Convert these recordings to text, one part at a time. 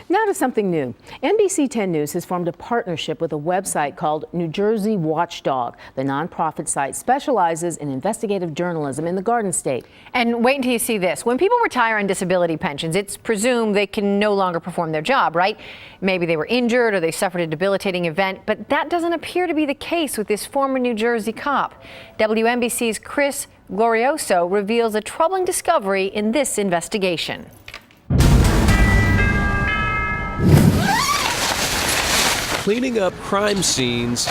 Now to something new. NBC 10 News has formed a partnership with a website called New Jersey Watchdog. The nonprofit site specializes in investigative journalism in the Garden State. And wait until you see this. When people retire on disability pensions, it's presumed they can no longer perform their job, right? Maybe they were injured or they suffered a debilitating event, but that doesn't appear to be the case with this former New Jersey cop. WNBC's Chris Glorioso reveals a troubling discovery in this investigation. Cleaning up crime scenes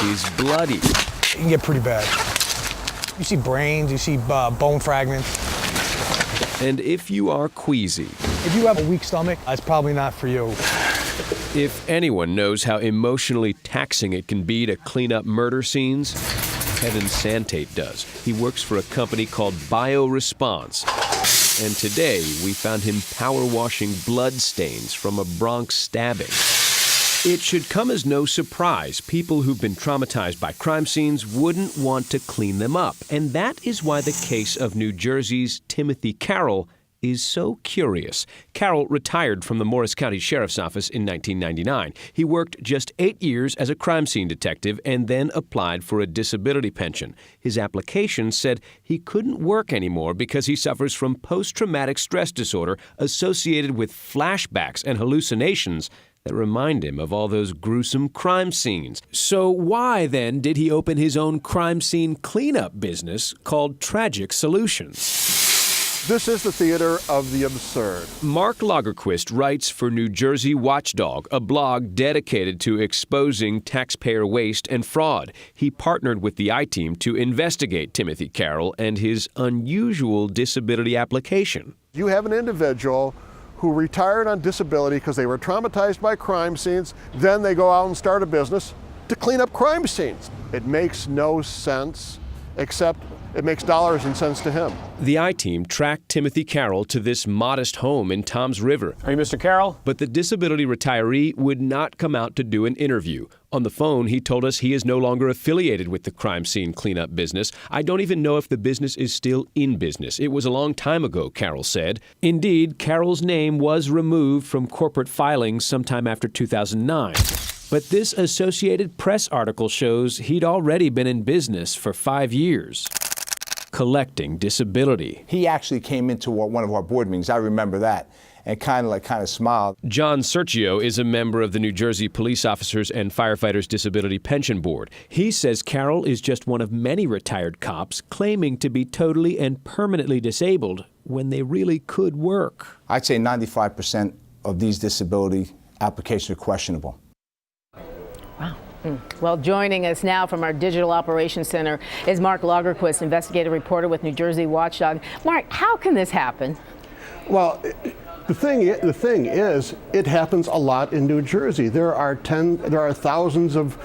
is bloody. It can get pretty bad. You see brains, you see bone fragments. And if you are queasy, if you have a weak stomach, that's probably not for you. If anyone knows how emotionally taxing it can be to clean up murder scenes, Kevin Santate does. He works for a company called BioResponse. And today we found him power washing blood stains from a Bronx stabbing. It should come as no surprise people who've been traumatized by crime scenes wouldn't want to clean them up. And that is why the case of New Jersey's Timothy Carroll is so curious. Carroll retired from the Morris County Sheriff's Office in 1999. He worked just 8 years as a crime scene detective and then applied for a disability pension. His application said he couldn't work anymore because he suffers from post-traumatic stress disorder associated with flashbacks and hallucinations that remind him of all those gruesome crime scenes. So why, then, did he open his own crime scene cleanup business called Tragic Solutions? This is the theater of the absurd. Mark Lagerquist writes for New Jersey Watchdog, a blog dedicated to exposing taxpayer waste and fraud. He partnered with the I-Team to investigate Timothy Carroll and his unusual disability application. You have an individual who retired on disability because they were traumatized by crime scenes. Then they go out and start a business to clean up crime scenes. It makes no sense, except it makes dollars and cents to him. The I-Team tracked Timothy Carroll to this modest home in Toms River. Are you Mr. Carroll? But the disability retiree would not come out to do an interview. On the phone, he told us he is no longer affiliated with the crime scene cleanup business. I don't even know if the business is still in business. It was a long time ago, Carroll said. Indeed, Carroll's name was removed from corporate filings sometime after 2009. But this Associated Press article shows he'd already been in business for 5 years, collecting disability. He actually came into one of our board meetings, I remember that, and kind of smiled. John Sergio is a member of the New Jersey Police Officers and Firefighters Disability Pension Board. He says Carroll is just one of many retired cops claiming to be totally and permanently disabled when they really could work. I'd say 95% of these disability applications are questionable. Wow. Well, joining us now from our Digital Operations Center is Mark Lagerquist, investigative reporter with New Jersey Watchdog. Mark, how can this happen? Well, the thing is, it happens a lot in New Jersey. There are thousands of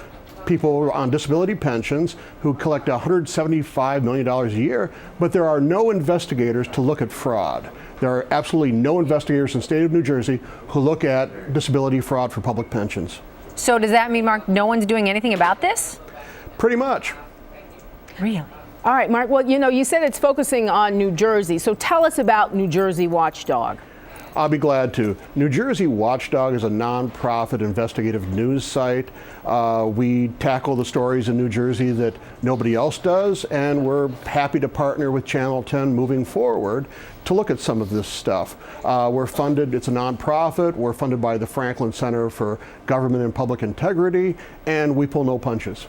people on disability pensions who collect $175 million a year, but there are no investigators to look at fraud. There are absolutely no investigators in the state of New Jersey who look at disability fraud for public pensions. So does that mean, Mark, no one's doing anything about this? Pretty much. Really? All right, Mark. Well, you said it's focusing on New Jersey. So tell us about New Jersey Watchdog. I'll be glad to. New Jersey Watchdog is a nonprofit investigative news site. We tackle the stories in New Jersey that nobody else does, and we're happy to partner with Channel 10 moving forward to look at some of this stuff. We're funded, it's a nonprofit, we're funded by the Franklin Center for Government and Public Integrity, and we pull no punches.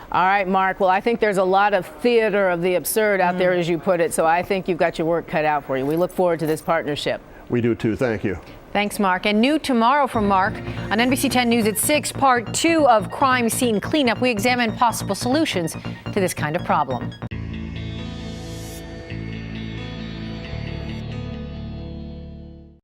All right, Mark. Well, I think there's a lot of theater of the absurd out there, as you put it, so I think you've got your work cut out for you. We look forward to this partnership. We do too. Thank you. Thanks, Mark. And new tomorrow from Mark on NBC 10 News at 6, part 2 of Crime Scene Cleanup. We examine possible solutions to this kind of problem.